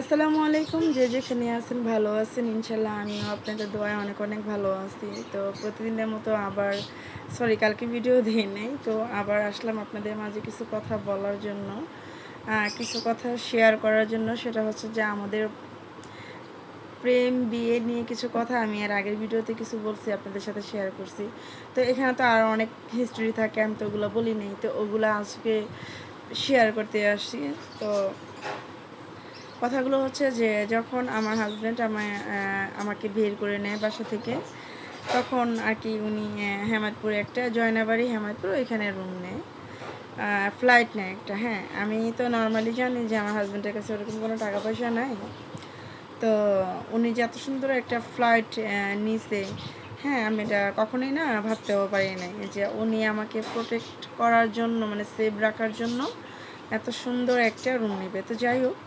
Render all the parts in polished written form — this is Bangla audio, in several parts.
আসসালামু আলাইকুম। যে যেখানে আছেন ভালো আছেন ইনশাআল্লাহ। আমিও আপনাদের দোয়ায় অনেক অনেক ভালো আছি। তো প্রতিদিনের মতো আবার কালকে ভিডিও দিই নাই। তো আবার আসলাম আপনাদের মাঝে কিছু কথা বলার জন্য। কিছু কথা শেয়ার করার জন্য। সেটা হচ্ছে যে আমাদের প্রেম, বিয়ে নিয়ে কিছু কথা আমি এর আগের ভিডিওতে কিছু বলছি, আপনাদের সাথে শেয়ার করছি। তো এখানে তো আরও অনেক হিস্ট্রি থাকে, আমি তো ওগুলো বলি নাই। তো ওগুলো আজকে শেয়ার করতে আসছি। তো কথাগুলো হচ্ছে যে যখন আমার হাজব্যান্ড আমাকে বের করে নেয় বাসা থেকে, তখন আর কি উনি হেমায়তপুরে একটা জয়নাবাড়ি হেমায়তপুর ওইখানে রুম নেয়, ফ্লাইট নেয় একটা। হ্যাঁ, আমি তো নর্মালি জানি যে আমার হাজব্যান্ডের কাছে ওরকম কোনো টাকা পয়সা নাই। তো উনি যে এত সুন্দর একটা ফ্লাইট নিছে, হ্যাঁ, আমি এটা কখনোই না ভাবতেও পারি নাই যে উনি আমাকে প্রোটেক্ট করার জন্য, মানে সেভ রাখার জন্য এত সুন্দর একটা রুম নেবে। তো যাই হোক,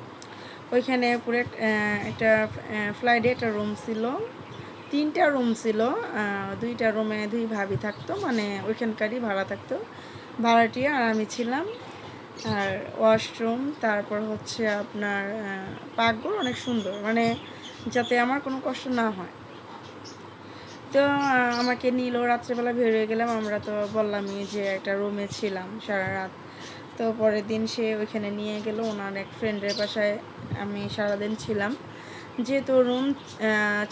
ওইখানে পুরো একটা ফ্লাইটে একটা রুম ছিল, 3টা রুম ছিল। 2টা রুমে 2 ভাবি থাকতো, মানে ওইখানকারই ভাড়া থাকতো, ভাড়াটিয়া আর আমি ছিলাম। আর ওয়াশরুম, তারপর হচ্ছে আপনার পাকঘর অনেক সুন্দর, মানে যাতে আমার কোনো কষ্ট না হয়। তো আমাকে নিল, রাত্রেবেলা বের হয়ে গেলাম। আমরা তো বললামই যে একটা রুমে ছিলাম সারা রাত। তো পরের দিন সে ওইখানে নিয়ে গেল ওনার এক ফ্রেন্ডের বাসায়। আমি সারাদিন ছিলাম, যেহেতু রুম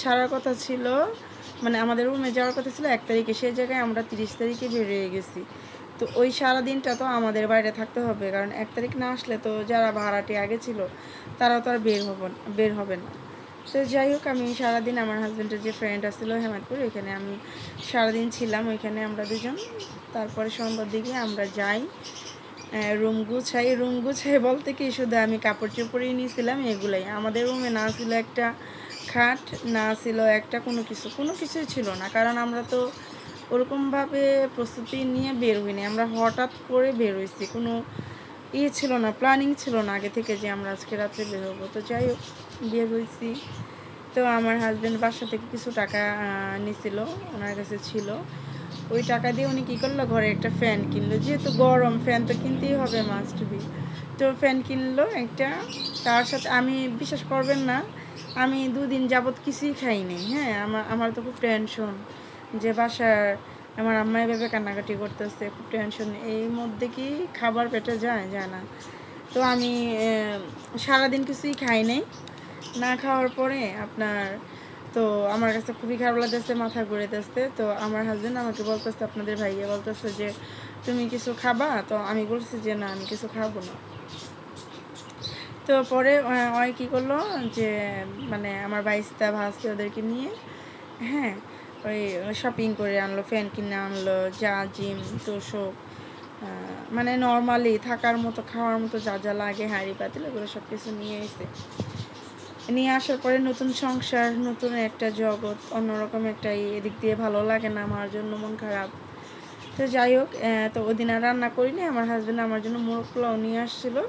ছাড়ার কথা ছিল, মানে আমাদের রুমে যাওয়ার কথা ছিল 1 তারিখে, সেই জায়গায় আমরা 30 তারিখে বের হয়ে গেছি। তো ওই সারাদিনটা তো আমাদের বাইরে থাকতে হবে, কারণ 1 তারিখ না আসলে তো যারা ভাড়াটি আগে ছিল তারাও তো আর বের হবে না। তো যাই হোক, আমি সারাদিন আমার হাজব্যান্ডের যে ফ্রেন্ড আসছিল হেমায়তপুর, ওইখানে আমি সারাদিন ছিলাম, ওইখানে আমরা দুজন। তারপরে সন্ধ্যার দিকে আমরা যাই, রুম গুছাই বলতে কি, শুধু আমি কাপড় চোপড়ই নিয়েছিলাম, এগুলাই। আমাদের রুমে না ছিল একটা খাট, না ছিল একটা কোনো কিছুই ছিল না, কারণ আমরা তো ওরকমভাবে প্রস্তুতি নিয়ে বের হইনি, আমরা হঠাৎ করে বের হয়েছি, কোনো ছিল না, প্ল্যানিং ছিল না আগে থেকে যে আমরা আজকে রাত্রে বের হবো। তো যাই হোক, বের হয়েছি। তো আমার হাজব্যান্ড বাসা থেকে কিছু টাকা নিছিল, ওনার কাছে ছিল। ওই টাকা দিয়ে উনি কী করলো, ঘরে একটা ফ্যান কিনলো, যেহেতু গরম ফ্যান তো কিনতেই হবে, মাস্ট বি। তো ফ্যান কিনলো একটা। তার সাথে আমি, বিশ্বাস করবেন না, আমি 2 দিন যাবৎ কিছুই খাইনি। হ্যাঁ, আমার তো খুব টেনশন যে বাসার আমার আম্মা এভাবে কান্নাকাটি করতেছে, খুব টেনশন। এই মধ্যে কি খাবার পেটে যায় যায় না। তো আমি সারাদিন কিছুই খাই নাই। না খাওয়ার পরে আপনার, তো আমার কাছে খুবই খারাপ লাগতেছে, মাথা ঘুরেতেছে। তো আমার হাজব্যান্ড আমাকে বলতেছে, আপনাদের ভাইয়া বলতেছে যে তুমি কিছু খাবা? তো আমি বলছি যে না, আমি কিছু খাবো না। তো পরে ওই কী করলো যে, মানে আমার ভাইস্তা ভাস্তি ওদেরকে নিয়ে, হ্যাঁ, ওই শপিং করে আনলো, ফ্যান কিনে আনলো, যা জিম তোষক, মানে নর্মালি থাকার মতো খাওয়ার মতো যা যা লাগে, হাঁড়ি পাতিল, এগুলো সব কিছু নিয়ে এসে, নিয়ে আসার পরে নতুন সংসার, নতুন একটা জগৎ, অন্যরকম একটা এদিক দিয়ে ভালো লাগে না, আমার জন্য মন খারাপ। তো যাই হোক, তো ওই দিন আর রান্না করিনি। আমার হাজব্যান্ড আমার জন্য মোরগ পোলাও নিয়ে আসছিলো,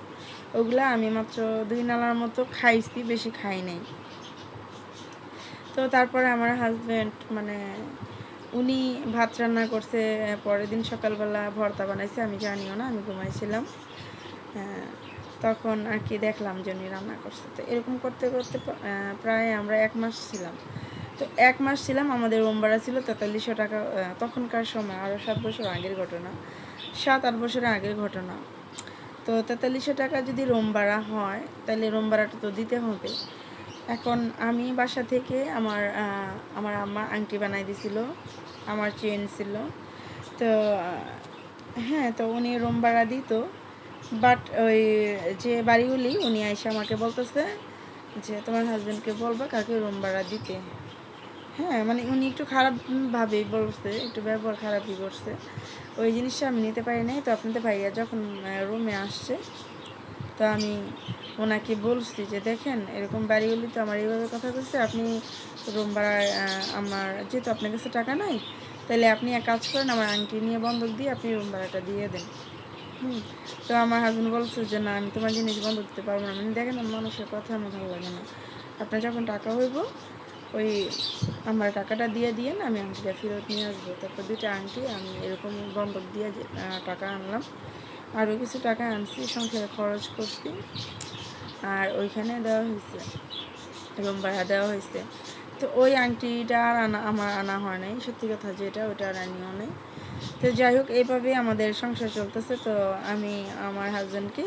ওগুলো আমি মাত্র 2 নালার মতো খাইছি, বেশি খাই নাই। তো তারপরে আমার হাজব্যান্ড, মানে উনি ভাত রান্না করছে, পরের দিন সকালবেলা ভর্তা বানাইছে, আমি জানিও না, আমি ঘুমাইছিলাম। তখন আর কি দেখলাম যে উনি রান্না করছে। তো এরকম করতে করতে প্রায় আমরা 1 মাস ছিলাম। তো 1 মাস ছিলাম, আমাদের রুম ভাড়া ছিল 4300 টাকা। তখনকার সময়, আরও 7 বছর আগের ঘটনা, 7-8 বছরের আগের ঘটনা। তো 4300 টাকা যদি রুম ভাড়া হয়, তাহলে রুম ভাড়াটা তো দিতে হবে। এখন আমি বাসা থেকে আমার আম্মা আংটি বানাই দিছিল, আমার চেন ছিল। তো হ্যাঁ, তো উনি রুম ভাড়া দিত, বাট ওই যে বাড়িগুলি, উনি আইসা আমাকে বলতেছে যে তোমার হাজব্যান্ডকে বলবা কাকে রুম ভাড়া দিতে। হ্যাঁ, মানে উনি একটু খারাপভাবেই বলছে, একটু ব্যবহার খারাপই করছে। ওই জিনিসটা আমি নিতে পারি নাই। তো আপনাদের ভাইয়া যখন রুমে আসছে, তো আমি ওনাকে বলছি যে দেখেন, এরকম বাড়িগুলি তো আমার এইভাবে কথা বলছে, আপনি রুম ভাড়ায়, আমার যেহেতু আপনার কাছে টাকা নাই, তাহলে আপনি এক কাজ করেন, আমার আংটি নিয়ে বন্ধক দিয়ে আপনি রুম ভাড়াটা দিয়ে দেন। তো আমার হাজব্যান্ড বলছে যে না, আমি তোমার জিনিস বন্ধ দিতে পারবো না। মানে দেখেন, মানুষের কথা আমার ভালো লাগে না। আপনার যখন টাকা হইব, ওই আমার টাকাটা দিয়ে না, আমি আংটিটা ফেরত নিয়ে আসবো। তারপর 2টা আংটি আমি এরকম বন্ধক দিয়ে টাকা আনলাম, আরও কিছু টাকা আনছি, সংসারে খরচ করছি। আর ওইখানে দেওয়া হয়েছে, রুম ভাড়া দেওয়া হয়েছে। তো ওই আংটিটা আর আমার আনা হয় নাই, সত্যি কথা যেটা, ওইটা আর আনিও নেই। তো যাই হোক, এইভাবেই আমাদের সংসার চলতেছে। তো আমি আমার হাজব্যান্ডকে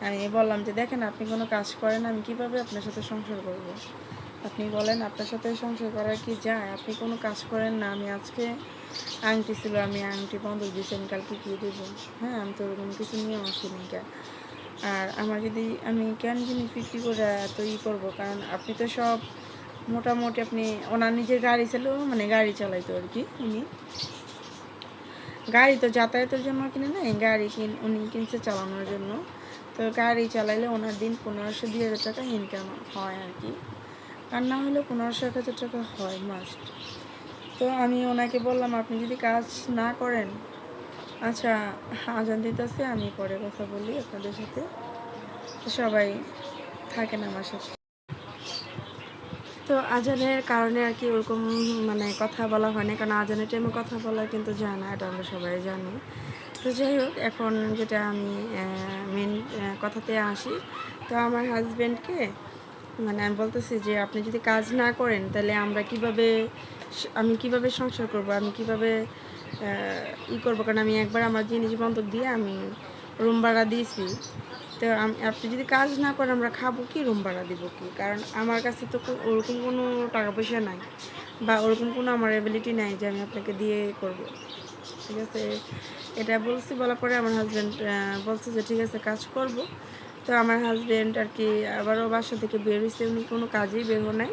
আমি বললাম যে দেখেন, আপনি কোনো কাজ করেন, আমি কিভাবে আপনার সাথে সংসার করব। আপনি বলেন, আপনার সাথে সংসার করা কি যায়? আপনি কোনো কাজ করেন না, আমি আজকে আংটি ছিল, আমি আংটি বন্ধক দিয়েছি, আমি কালকে কী দেবো? হ্যাঁ, আমি তো ওরকম কিছু নিয়ে আসিনি। আর আমার যদি আমি কেন জিনিস বিক্রি করে এত করবো? কারণ আপনি তো সব মোটামুটি, আপনি ওনার নিজের গাড়ি ছিল, মানে গাড়ি চালাইতো আর কি। গাড়ি তো যাতায়াতের জন্য কিনে নেই, গাড়ি উনি কিনছে চালানোর জন্য। তো গাড়ি চালাইলে ওনার দিন 1500-2000 টাকা ইনকাম হয় আর কি, আর না হলেও 1500-1000 টাকা হয় মাস্ট। তো আমি ওনাকে বললাম, আপনি যদি কাজ না করেন, আচ্ছা আজান দিতেছে, আমি পরে কথা বলি আপনাদের সাথে। সবাই থাকেন আমার সাথে। তো আজানের কারণে আর কি ওরকম মানে কথা বলা হয় না, কারণ আজানের টাইমে কথা বলা কিন্তু যায় না, এটা আমরা সবাই জানি। তো যাই হোক, এখন যেটা আমি মেন কথাতে আসি। তো আমার হাজব্যান্ডকে মানে আমি বলতেছি যে আপনি যদি কাজ না করেন, তাহলে আমি কিভাবে সংসার করব, আমি কিভাবে করবো? কারণ আমি একবার আমার জিনিস বন্ধক দিয়ে আমি রুম ভাড়া দিয়েছি। তো আপনি যদি কাজ না করেন, আমরা খাবো কি, রুম ভাড়া দিব কি? কারণ আমার কাছে তো ওরকম কোনো টাকা পয়সা নাই, বা ওরকম কোনো আমার অ্যাবিলিটি নাই যে আমি আপনাকে দিয়ে করব। ঠিক আছে, এটা বলার পরে আমার হাজব্যান্ড বলছে যে ঠিক আছে, কাজ করব। তো আমার হাজব্যান্ড আর কি আবারও বাসা থেকে বের হয়েছে, উনি কোনো কাজেই বের নাই।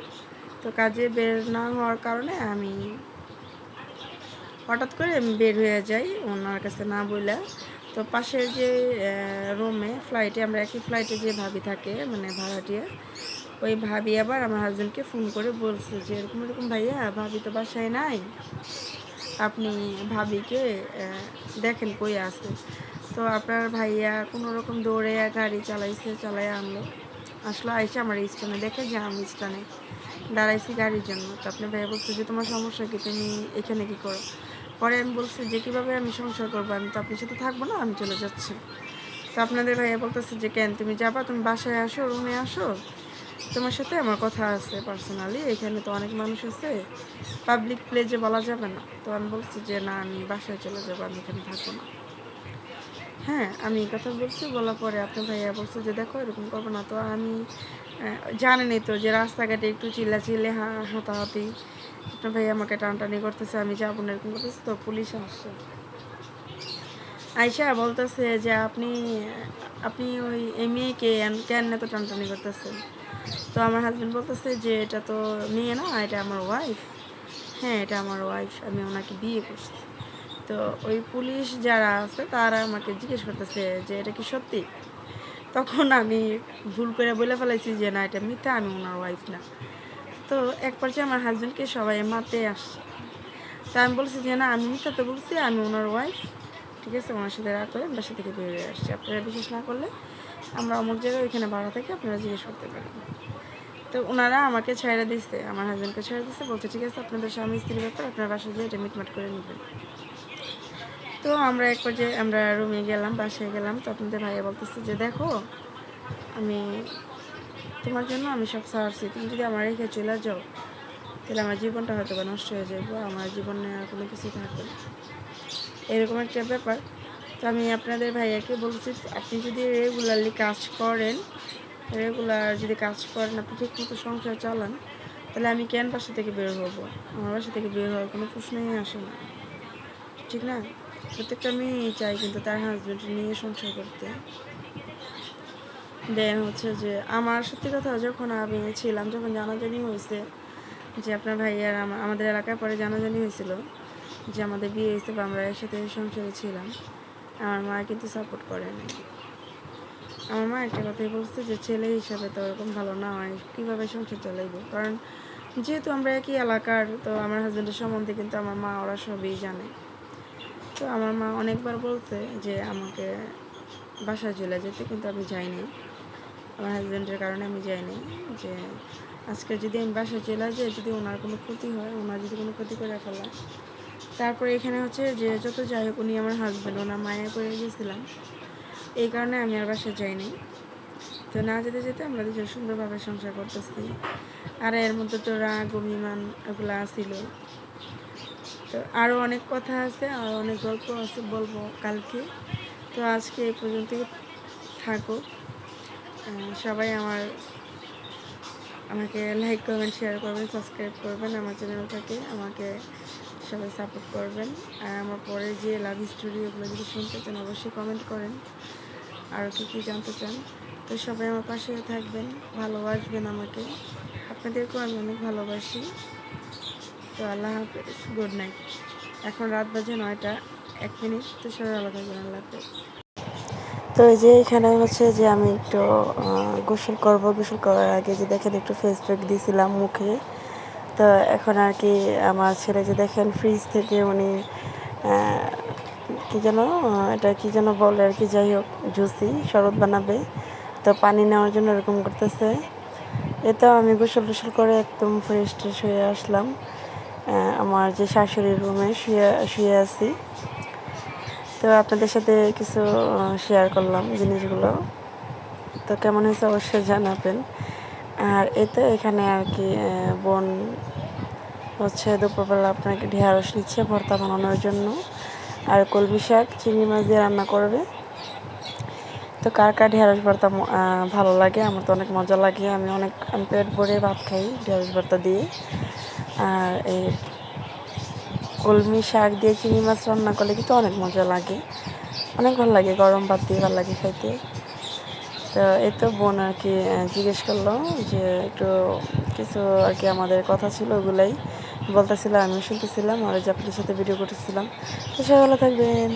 তো কাজে বের না হওয়ার কারণে আমি হঠাৎ করে বের হয়ে যাই ওনার কাছে না বইলা। তো পাশের যে রুমে ফ্লাইটে, আমরা একই ফ্লাইটে যে ভাবি থাকে, মানে ভাড়াটিয়া, ওই ভাবি আবার আমার হাজব্যান্ডকে ফোন করে বলছে যে এরকম এরকম ভাইয়া, ভাবি তো বাসায় নাই, আপনি ভাবিকে দেখেন কই আছে। তো আপনার ভাইয়া কোনো রকম দৌড়ে গাড়ি চালাই আসলো আইসে আমার স্ট্যান্ডে দেখে যে আমি স্ট্যান্ডে দাঁড়াইছি গাড়ির জন্য। তো আপনার ভাইয়া বলছে যে তোমার সমস্যা কি, তুমি এখানে কী করো? পরে আমি বলছি যে কীভাবে আমি সংসার করবো, আমি তো আপনার সাথে থাকবো না, আমি চলে যাচ্ছি। তো আপনাদের ভাইয়া বলতেছে যে কেন তুমি যাবা, তুমি বাসায় আসো, রুমে আসো, তোমার সাথে আমার কথা আছে পার্সোনালি, এখানে তো অনেক মানুষ আছে, পাবলিক প্লেসে বলা যাবে না। তো আমি বলছি যে না, আমি বাসায় চলে যাবো, আমি এখানে থাকবো না। হ্যাঁ, আমি এই কথা বলছি, বলার পরে আপনার ভাইয়া বলছে যে দেখো এরকম করবো না। তো আমি জানেনই তো যে রাস্তাঘাটে একটু চিল্লে হাতাহাতি, আপনার ভাইয়া আমাকে টানটানি করতেছে, আমি যাবো না এরকম করতেছে। তো পুলিশ আসছে, আইসা বলতেছে যে আপনি আপনি ওই মেয়েকে কেন এত টানটানি করতেছেন? তো আমার হাজব্যান্ড বলতেছে যে এটা তো মেয়ে না, এটা আমার ওয়াইফ। হ্যাঁ, এটা আমার ওয়াইফ, আমি ওনাকে বিয়ে করছি। তো ওই পুলিশ যারা আছে তারা আমাকে জিজ্ঞেস করতেছে যে এটা কি সত্যি? তখন আমি ভুল করে বলে ফেলাইছি যে না, এটা মিথ্যা, আমি ওনার ওয়াইফ না। তো এক পর্যায়ে আমার হাজব্যান্ডকে সবাই মারতে আসছে। তা আমি বলছি যে না, আমি মিথ্যা তো বলছি, আমি ওনার ওয়াইফ। ঠিক আছে, ওনার সাথে রাগ করে বাসা থেকে বেরিয়ে আসছি। আপনারা বিশ্বাস না করলে আমরা অমুক জায়গায় ওইখানে ভাড়া থেকে আপনারা জিজ্ঞেস করতে পারেন। তো ওনারা আমাকে ছেড়ে দিচ্ছে, আমার হাজব্যান্ডকে ছেড়ে দিচ্ছে, বলছে ঠিক আছে, আপনাদের স্বামী স্ত্রীর ব্যাপার, আপনার বাসায় যেয়ে এটা মিটমাট করে নেবেন। তো আমরা এক পর্যায়ে আমরা রুমে গেলাম, বাসায় গেলাম। তো আপনাদের ভাইয়া বলতেছে যে দেখো, আমি তোমার জন্য আমি সব ছাড়ছি, তুমি যদি আমার রেখে চলে যাও, তাহলে আমার জীবনটা হয়তো বা নষ্ট হয়ে যাবে, আমার জীবনে আর কোনো কিছু থাকবে না, এরকম একটা ব্যাপার। তো আমি আপনাদের ভাইয়াকে বলছি, আপনি যদি রেগুলার কাজ করেন, আপনি ঠিক মতো সংসার চালান, তাহলে আমি কেন বাসা থেকে বের হবো? আমার বাসা থেকে বের হওয়ার কোনো প্রশ্নই আসে না, ঠিক না? প্রত্যেকটা মেয়েই চাই কিন্তু তার হাজব্যান্ড নিয়ে সংসার করতে। দেন হচ্ছে যে আমার সত্যি কথা, যখন আমি ছিলাম, যখন জানাজানি হয়েছে যে আপনার ভাইয়ার আমাদের এলাকায় পরে জানাজানি হয়েছিল যে আমাদের বিয়ে হয়েছে বা আমরা একসাথে সংসারে ছিলাম, আমার মা কিন্তু সাপোর্ট করেনি। আমার মা একটা কথাই বলছে যে ছেলে হিসাবে তো ওরকম ভালো না হয়, কীভাবে সংসার চালাইব? কারণ যেহেতু আমরা একই এলাকার, তো আমার হাজব্যান্ডের সম্বন্ধে কিন্তু আমার মা ওরা সবই জানে। তো আমার মা অনেকবার বলছে যে আমাকে বাসায় চলে যেতে, কিন্তু আমি যাইনি, আমার হাজব্যান্ডের কারণে আমি যাইনি। যে আজকে যদি আমি বাসায় চলে যাই, যদি ওনার কোনো ক্ষতি হয়, ওনার যদি কোনো ক্ষতি করে ফেলা, তারপরে এখানে হচ্ছে যে যত যাই হোক, উনি আমার হাজব্যান্ড, ওনার মায়ে করে গেছিলাম, এই কারণে আমি আর বাসায় যাইনি। তো না যেতে যেতে আমরা দুজন সুন্দরভাবে সংসার করতেছি। আর এর মধ্যে তো রাগ অভিমান এগুলো আসিল। তো আরও অনেক কথা আছে, আরও অনেক গল্প আছে, বলবো কালকে। তো আজকে এই পর্যন্তই থাকো। সবাই আমাকে লাইক করবেন, শেয়ার করবেন, সাবস্ক্রাইব করবেন আমার চ্যানেলটাকে, আমাকে সবাই সাপোর্ট করবেন। আর আমার পরে যে লাভ স্টোরি ওগুলো যদি শুনতে চান অবশ্যই কমেন্ট করেন, আর কী জানতে চান। তো সবাই আমার পাশে থাকবেন, ভালোবাসবেন আমাকে, আপনাদেরকেও আমি অনেক ভালোবাসি। তো আল্লাহ হাফেজ, গুড নাইট। এখন রাত বাজে 9টা 1 মিনিট। তো সবাই ভালো থাকবেন, আল্লাহ হাফেজ। তো এই যে এখানে হচ্ছে যে আমি একটু গোসল করব, গোসল করার আগে যে দেখেন একটু ফেস প্যাক দিয়েছিলাম মুখে। তো এখন আর কি আমার ছেলে যে দেখেন ফ্রিজ থেকে উনি কী যেন এটা কী যেন বলে আর কি, যাই হোক জুসি শরবত বানাবে, তো পানি নেওয়ার জন্য এরকম করতেছে। এতো আমি গোসল টোসল করে একদম ফ্রেশ ট্রেশ হয়ে আসলাম। আমার যে শাশুড়ির রুমে শুয়ে আছি। তো আপনাদের সাথে কিছু শেয়ার করলাম জিনিসগুলো। তো কেমন হয়েছে অবশ্যই জানাবেন। আর এতে এখানে আর কি বোন হচ্ছে দুপুরবেলা আপনাকে ঢেঁড়স নিচ্ছে ভর্তা বানানোর জন্য, আর কলমি শাক চিংড়ি মাছ দিয়ে রান্না করবে। তো কার কার ঢেঁড়স ভর্তা ভালো লাগে, আমার তো অনেক মজা লাগে, আমি পেট ভরে ভাত খাই ঢেঁড়স ভর্তা দিয়ে। আর এই কলমি শাক দিয়ে চিংড়ি মাছ রান্না করলে কিন্তু অনেক মজা লাগে, অনেক ভালো লাগে, গরম ভাত দিয়ে ভালো লাগে খাইতে। তো এই তো বোন আর কি জিজ্ঞেস করলো যে একটু কিছু আর কি আমাদের কথা ছিল, ওগুলাই বলতেছিলাম, আমি শুনতেছিলাম, আর যে আপনাদের সাথে ভিডিও করতেছিলাম। তো সবাই ভালো থাকবেন।